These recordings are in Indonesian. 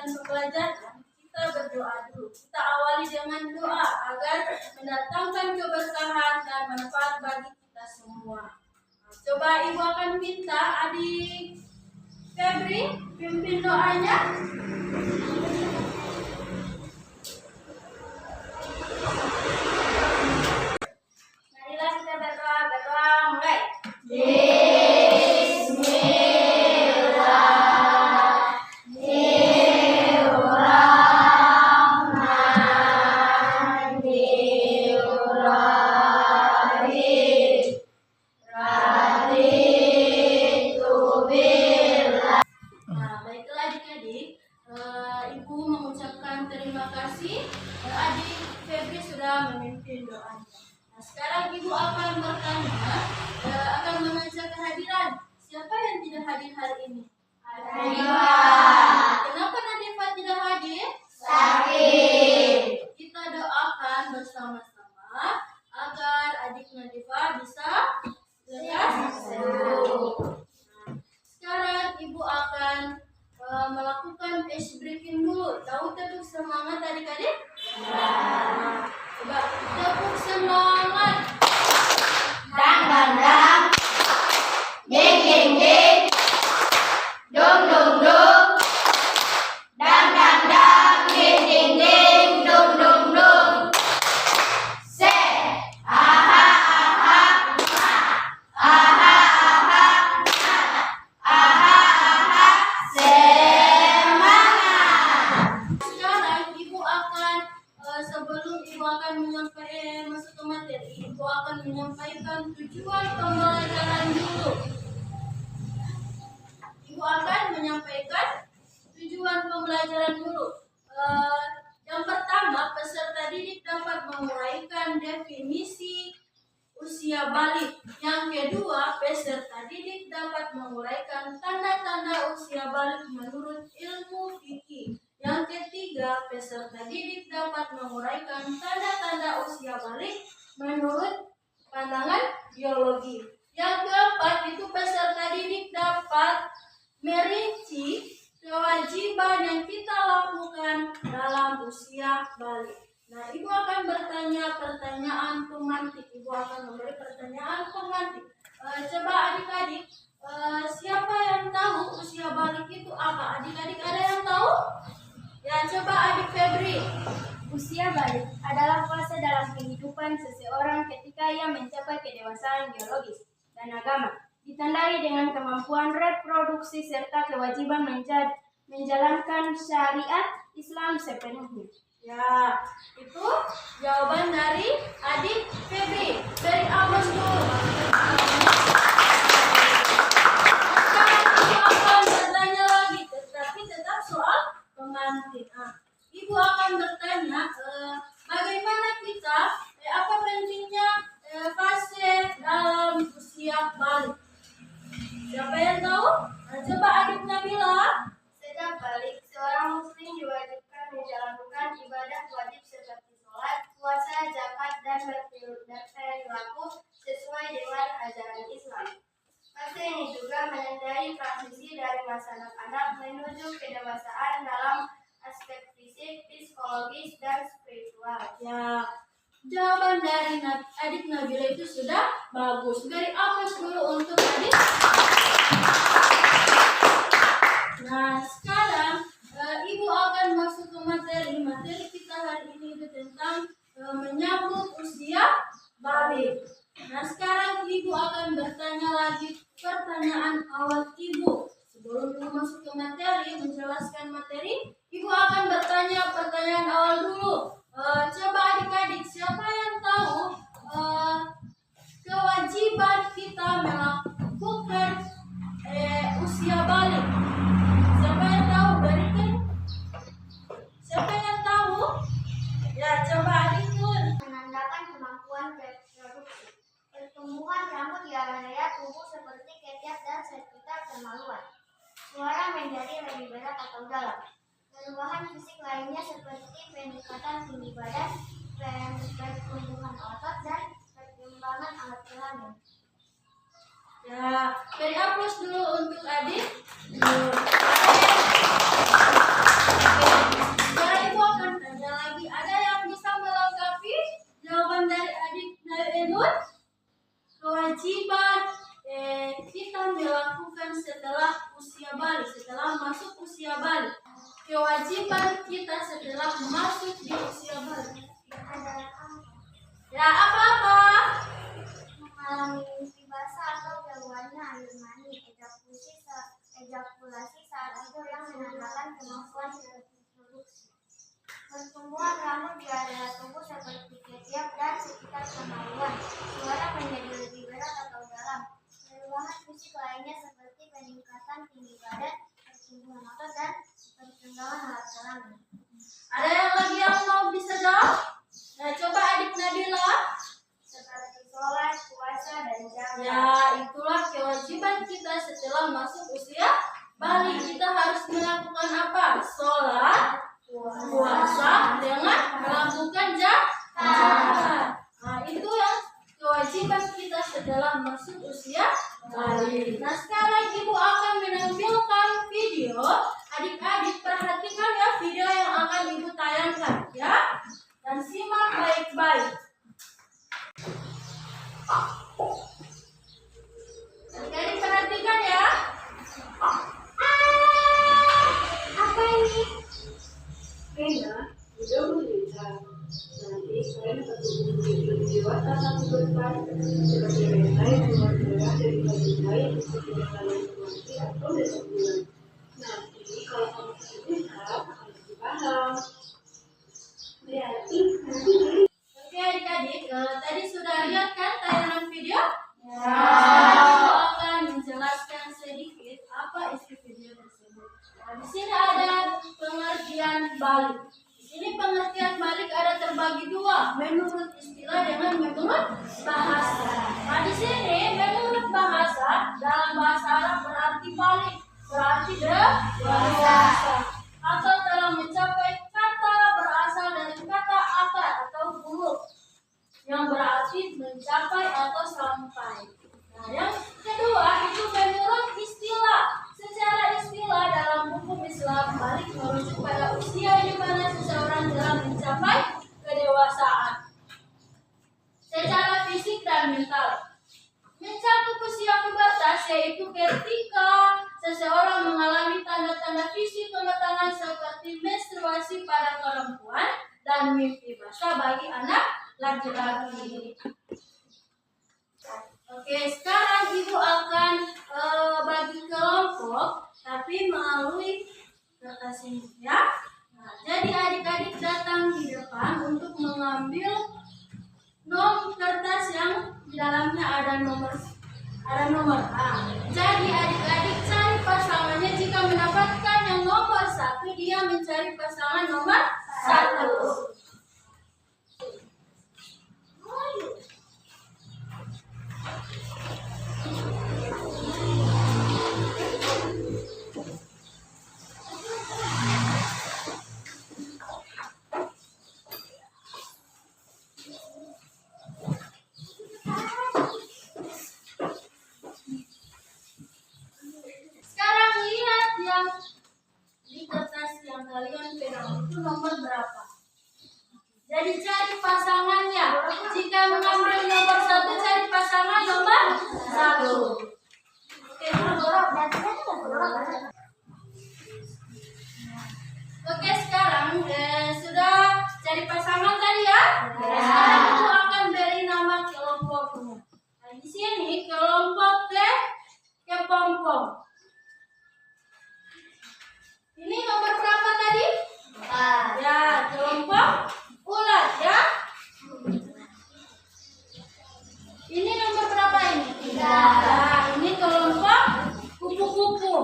melanjutkan pembelajaran, kita berdoa dulu. Kita awali dengan doa agar mendatangkan keberkahan dan manfaat bagi kita semua. Coba Ibu akan minta adik Febri pimpin doanya. Marilah kita berdoa. Berdoa mulai. Ibu mengucapkan terima kasih adik Febri sudah memimpin doanya. Nah, sekarang Ibu akan bertanya, akan mengajak kehadiran. Siapa yang tidak hadir hari ini? Nadifa. Kenapa Nadifa tidak hadir? Sakit. Kita doakan bersama-sama agar adik Nadifa bisa lekas sembuh. Sekarang Ibu akan melakukan ice breaking dulu. Tahu tepuk semangat adik-adik? Ya. Coba tepuk semangat. Dang dang dang, jeng jeng jeng, dong dong dong, dang dang dang, jeng jeng jeng, dong dong dong. Se, aha aha, aha aha, aha aha, semangat. Sekarang Ibu akan sebelum Ibu akan masuk ke materi, Ibu akan menyampaikan tujuan pembelajaran dulu. Ibu akan menyampaikan tujuan pembelajaran dulu. Yang pertama, peserta didik dapat menguraikan definisi usia balik. Yang kedua, peserta didik dapat menguraikan tanda-tanda usia balik menurut ilmu fikih. Yang ketiga, peserta didik dapat menguraikan tanda-tanda usia balik menurut pandangan biologi. Yang keempat, itu peserta didik dapat merinci kewajiban yang kita lakukan dalam usia balik. Nah, Ibu akan bertanya pertanyaan pemantik. Ibu akan memberi pertanyaan pemantik. Coba adik-adik, siapa yang tahu usia balik itu apa? Adik-adik ada yang tahu? Ya, coba adik Febri. Usia balik adalah fase dalam kehidupan seseorang ketika ia mencapai kedewasaan biologis dan agama, ditandai dengan kemampuan reproduksi serta kewajiban menjalankan syariat Islam sepenuhnya. Ya, itu jawaban dari adik Febri. Beri aplaus dulu. Sekarang Ibu akan bertanya lagi, tetapi tetap soal pemantik. Ibu akan bertanya, bagaimana kita, apa pentingnya fase dalam usia balik? Siapa yang tahu? Coba adik Nabila. Sejak balik, seorang muslim diwajibkan menjalankan ibadah wajib seperti sholat, puasa, zakat, dan berperilaku sesuai dengan ajaran Islam. Fase ini juga menandai transisi dari masa anak-anak menuju kedewasaan dalam aspek fisik, psikologis, dan spiritual. Ya, jawaban dari adik Nabila itu sudah bagus. Beri aplaus dulu untuk adik. Nah, sekarang Ibu akan masuk ke materi. Materi kita hari ini itu tentang menyambut usia balik. Nah, sekarang Ibu akan bertanya lagi pertanyaan awal Ibu. Sebelum Ibu masuk ke materi, menjelaskan materi, Ibu akan bertanya pertanyaan awal dulu. Coba adik-adik, siapa yang tahu kewajiban kita melakukan usia balik? Siapa yang tahu? Berikan. Siapa yang tahu? Ya, coba adik Nur. Menandakan kemampuan reproduksi. Pertumbuhan rambut di area tubuh seperti ketiak dan sekitar kemaluan. Suara menjadi lebih berat atau dalam. Perubahan fisik lainnya seperti peningkatan tinggi badan, pertumbuhan otot, dan perkembangan alat kelamin. Ya, beri aplaus dulu untuk adik. balik, setelah masuk usia balik. Kewajiban kita setelah masuk di usia balik adalah apa? ya apa-apa. Mengalami mimpi basah atau keluarnya air mani, ejakulasi saat itu yang menandakan kemampuan reproduksi. Pertumbuhan rambut di area tubuh seperti ketiak dan sekitar kemaluan. Suara menjadi lebih berat atau dalam. Perubahan fisik lainnya seperti peningkatan tinggi badan, pertumbuhan otot, dan perkembangan alat kelamin. Ada yang lagi yang mau bisa jawab? Nah, coba adik Nabila. Seperti sholat, puasa, dan zakat. Ya, itulah kewajiban kita setelah masuk usia balik. Kita harus melakukan apa? Sholat, puasa, dengan melakukan zakat. Nah, itu yang kewajiban kita setelah masuk usia balik. Nah, sekarang ibu akan menampilkan video. Adik-adik perhatikan ya video yang akan ibu tayangkan ya. Dan simak baik-baik. Adik-adik perhatikan ya. Apa ini? Rena sudah bercerita. Nanti kalian satu lebih dewasa satu berpan seperti Rena yang keluar darah dari badan lain seperti kalian kemati atau dari bulan. Nanti kalau kamu sudah besar akan lebih paham. Berarti nanti Oke adik-adik, tadi sudah lihat kan tayangan video? Ya. Aku akan menjelaskan sedikit apa isi video tersebut. Nah, di sini ada pengertian balik. Di sini pengertian balik ada terbagi dua, menurut istilah dengan menurut bahasa. Nah, di sini menurut bahasa, dalam bahasa Arab berarti balik, berarti dewasa atau telah mencapai kata berasal dari kata akar atau huruf yang berarti mencapai atau sampai. Nah, yang kedua itu menurut istilah. Secara istilah dalam hukum Islam balik merujuk pada usia di mana seseorang telah mencapai kedewasaan secara fisik dan mental. Mencakup usia pubertas yaitu ketika seseorang mengalami tanda-tanda fisik kematangan seperti menstruasi pada perempuan dan mimpi basah bagi anak laki-laki. Oke, sekarang ibu akan bagi kelompok, tapi melalui kertas ini ya. Nah, jadi adik-adik datang di depan untuk mengambil kertas yang di dalamnya ada nomor A. Jadi adik-adik cari pasangannya. Jika mendapatkan yang nomor 1, dia mencari pasangan nomor 1. Sekarang lihat yang di kertas yang kalian pegang itu nomor berapa. Jadi cari pasangannya. Jika mengambil nomor 1, cari pasangan nomor 1. Oke, sekarang sudah cari pasangan tadi ya. Sekarang aku akan beri nama kelompoknya. Nah, di sini kelompok kepompong. Ini nomor berapa tadi? 4. Ya, kelompok ulat ya. Ini nomor berapa ini? 3. Nah, ini kelompok kupu-kupu.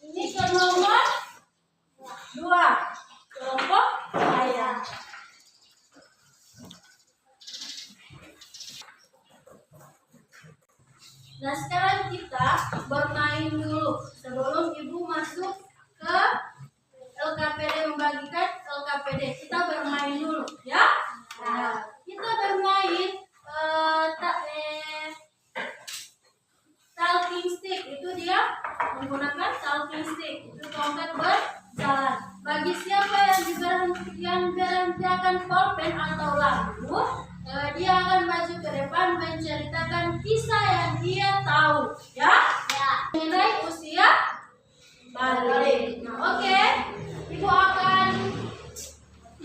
Ini ke nomor 2. Kelompok ayam. Nah, sekarang kita bermain dulu sebelum ibu masuk ke LKPD, membagikan LKPD. Kita bermain dulu ya. Nah, kita bermain talking stick. Itu dia menggunakan talking stick. Itu tongkat berjalan. Bagi siapa yang berhentikan pulpen atau lagu, dia akan maju ke depan menceritakan kisah yang dia tahu ya. Mengenai usia balik. Nah, oke. Ibu akan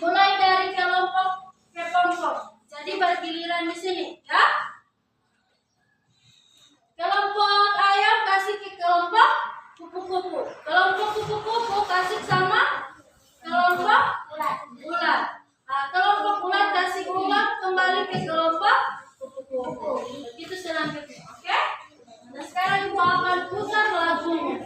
mulai dari kelompok ke kelompok. Jadi bergiliran di sini, ya. Kelompok ayam kasih ke kelompok kupu-kupu. Kelompok kupu-kupu kasih sama kelompok ulat. Nah, kelompok ulat kasih ulat kembali ke kelompok kupu-kupu. Begitu selanjutnya, oke? Nah, sekarang ibu akan putar lagunya.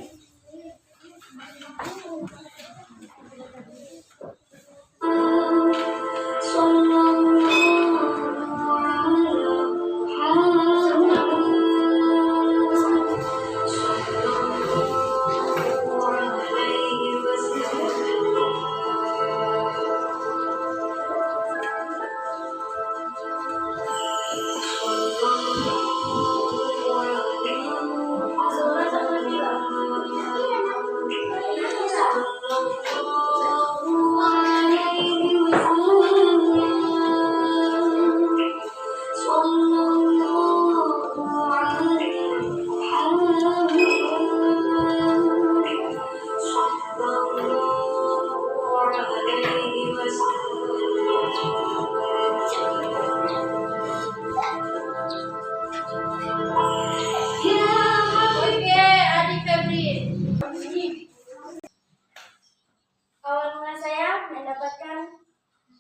Awal mula saya mendapatkan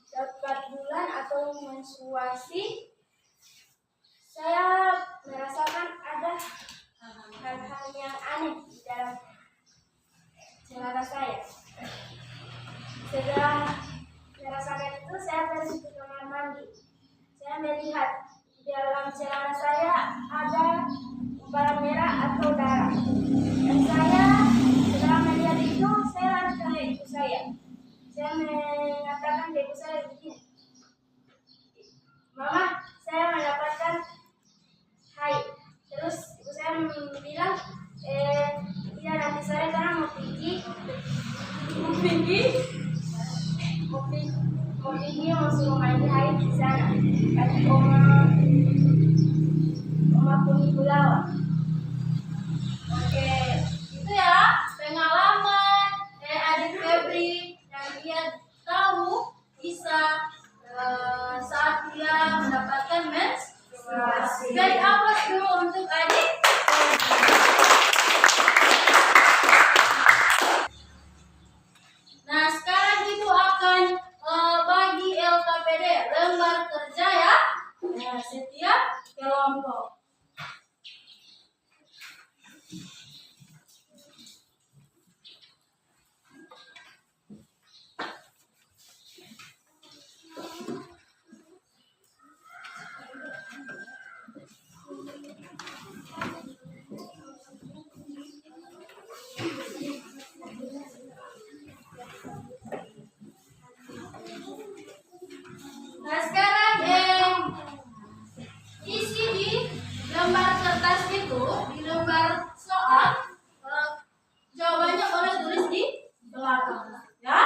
dapat bulan atau menstruasi, saya merasakan ada hal-hal yang aneh di dalam celana saya. Setelah merasakan itu, saya pergi ke kamar mandi. Saya melihat di dalam celana saya ada gumpalan merah atau darah. Dan saya setelah melihat itu, saya lari ke ibu saya. Saya mengatakan ke ibu saya begini, "Mama, saya mendapatkan haid." Terus ibu saya bilang, "Iya, nanti sore karena mau pergi mau suruh mandi haid di sana." Kata oma Kuni Bulawa. Oke, itu ya pengalaman adik Febri yang dia tahu bisa saat dia mendapatkan menstruasi. Beri aplaus dulu untuk adik Febri. Nah, sekarang ibu akan bagi LKPD lembar kerja ya. Nah, setiap kelompok. Nah, sekarang isi di lembar kertas itu, di lembar soal, jawabannya boleh tulis di belakang, ya.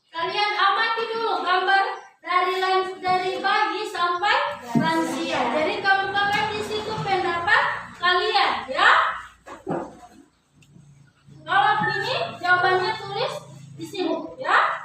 Kalian amati dulu gambar dari pagi sampai lansia. Jadi kemukakan di situ pendapat kalian, ya. Kalau begini jawabannya tulis di sini, ya.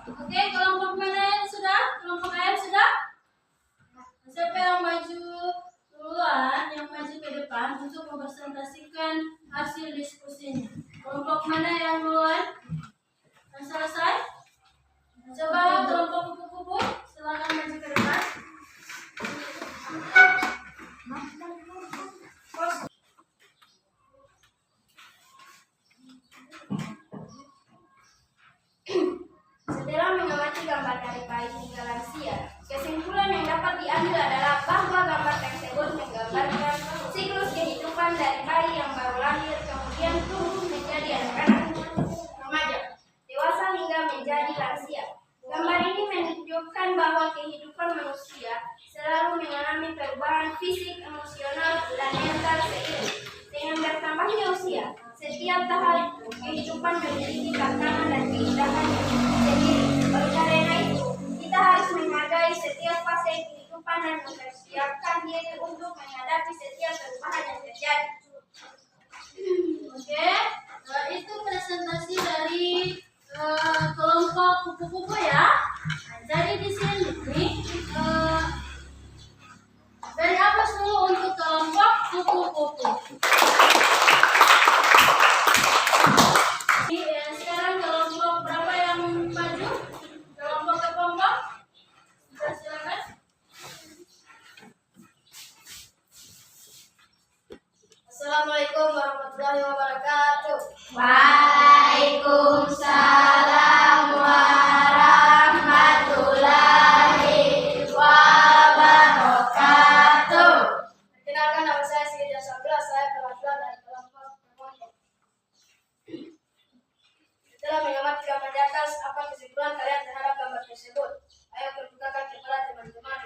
Oke, kelompok mana yang sudah? Kelompok ayam sudah? Siapa yang maju duluan, yang maju ke depan untuk mempresentasikan hasil diskusinya? Kelompok mana yang duluan? Yang selesai? Coba kelompok kupu-kupu, silakan maju ke depan. Setelah mengamati gambar dari bayi hingga lansia, kesimpulan yang dapat diambil adalah bahwa gambar tersebut menggambarkan siklus kehidupan dari bayi yang baru lahir, kemudian tumbuh menjadi anak-anak, remaja, dewasa hingga menjadi lansia. Gambar ini menunjukkan bahwa kehidupan manusia selalu mengalami perubahan fisik, emosional, dan mental seiring dengan bertambahnya usia. Setiap tahap kehidupan memiliki tantangan dan keindahan sendiri. Oleh karena itu, kita harus menghargai setiap fase kehidupan dan mempersiapkan diri untuk menghadapi setiap perubahan yang terjadi. Oke, itu presentasi dari kelompok kupu-kupu ya. Nah, jadi di sini dari atas dulu untuk kelompok kupu-kupu. Sekarang kelompok berapa yang maju? Kelompok kepompong? Silakan. Assalamualaikum warahmatullahi wabarakatuh. Waalaikumsalam warahmatullahi wabarakatuh. Perkenalkan, nama saya Sigit Jasablah, saya perwakilan dari kelompok kepompong. Setelah mengamati gambar di atas, apa kesimpulan kalian terhadap gambar tersebut? Ayo terbukakan kepala teman-teman.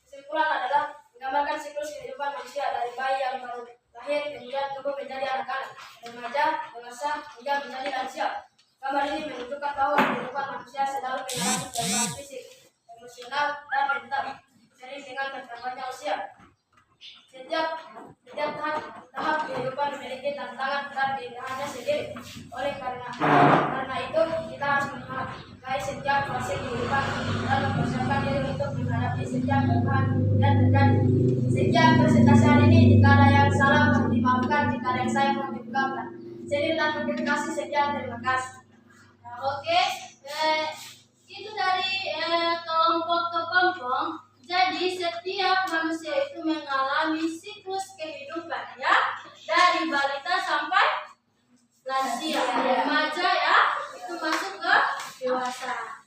Kesimpulan adalah menggambarkan siklus kehidupan manusia dari bayi yang baru lahir, kemudian tumbuh menjadi anak-anak, remaja, dewasa, hingga menjadi lansia. Gambar ini menunjukkan bahwa kehidupan manusia selalu mengalami perubahan fisik, emosional, dan mental, seiring dengan bertambahnya usia. Setiap tahap kehidupan memiliki tantangan dan keindahannya sendiri. Oleh karena itu, kita harus menghargai setiap fase kehidupan dan mempersiapkan diri untuk menghadapi setiap perubahan yang terjadi. Sekian presentasi hari ini. Jika ada yang salah, mohon dimaafkan. Jika ada yang saya, mohon dimaafkan. Jadi dan terima kasih. Sekian, terima kasih. Nah, oke, itu dari kelompok kepompong. Jadi setiap manusia itu mengalami siklus kehidupan ya, dari balita sampai lansia, remaja ya, itu masuk ke dewasa.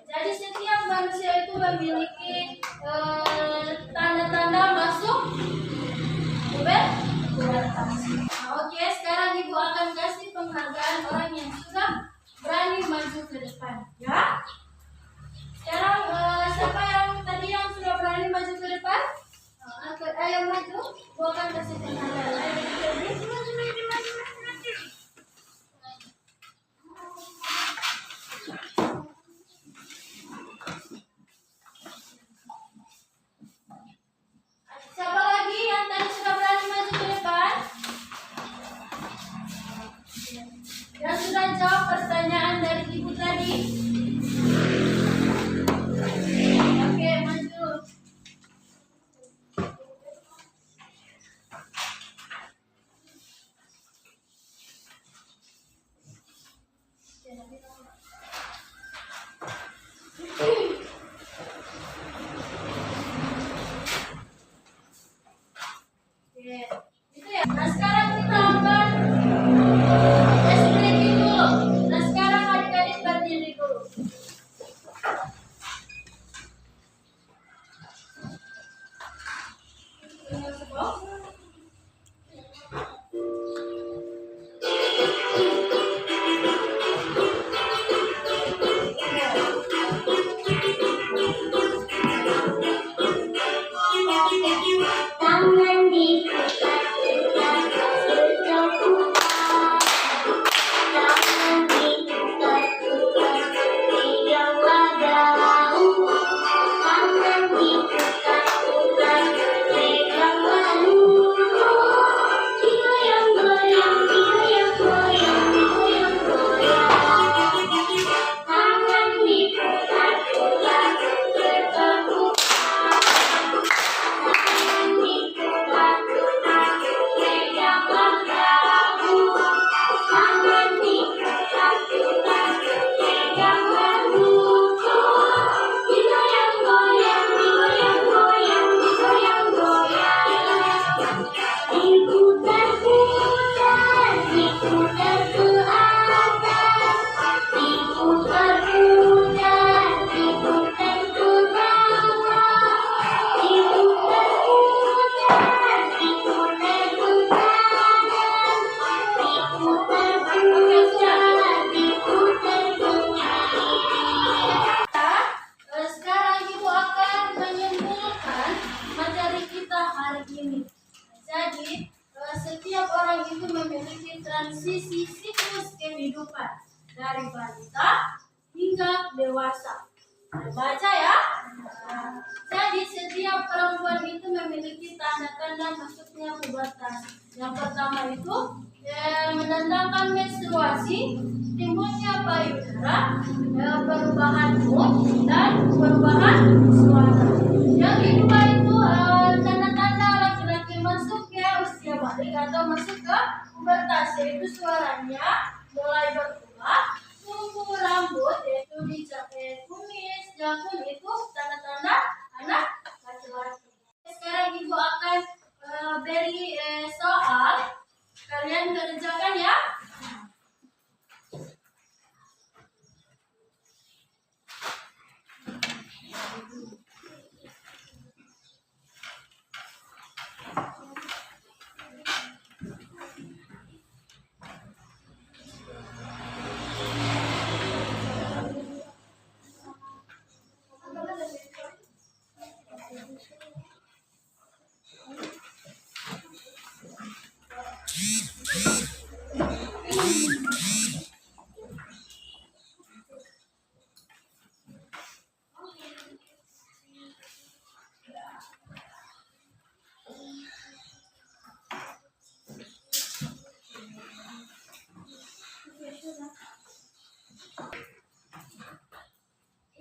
Jadi setiap manusia itu memiliki tanda-tanda masuk pubertas. Nah, oke, sekarang Ibu akan kasih penghargaan orang yang sudah berani maju ke depan ya. Sekarang siapa yang tadi yang sudah berani maju ke depan? Ayo maju, gua akan kasih penghargaan. Ayo siapa lagi yang tadi sudah berani maju ke depan? Yang sudah jawab pertanyaan dari Ibu tadi? Oke, maju. Oke, itu ya. Nah, sekarang kita akan explain dulu. Nah, sekarang adik-adik berdiri dulu. balita hingga dewasa. Baca ya. Jadi setiap perempuan itu memiliki tanda-tanda masuknya pubertas. Yang pertama itu menandakan menstruasi, timbulnya payudara, perubahan mood dan perubahan suara. Yang kedua itu tanda-tanda laki-laki masuk ke usia balik atau masuk ke pubertas, yaitu suaranya mulai berubah, tumbuh rambut yaitu dicapai kumis, jakun itu tanda-tanda anak laki-laki. Sekarang ibu akan beri soal, kalian kerjakan ya.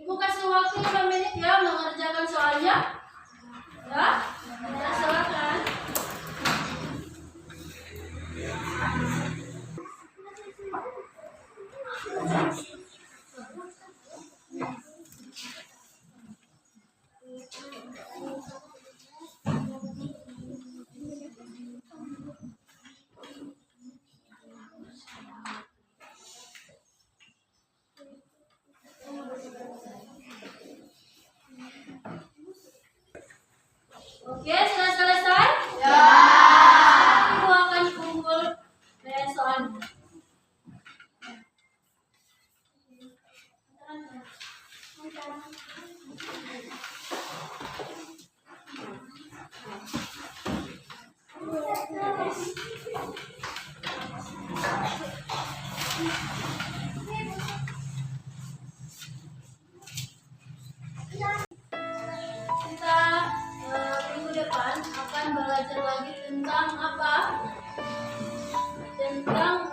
Ibu kasih waktu 5 menit ya mengerjakan soalnya. Ya, silakan. Oke, sudah selesai? Ya. Ibu akan kumpul soalnya. Kita minggu depan akan belajar lagi tentang apa? Tentang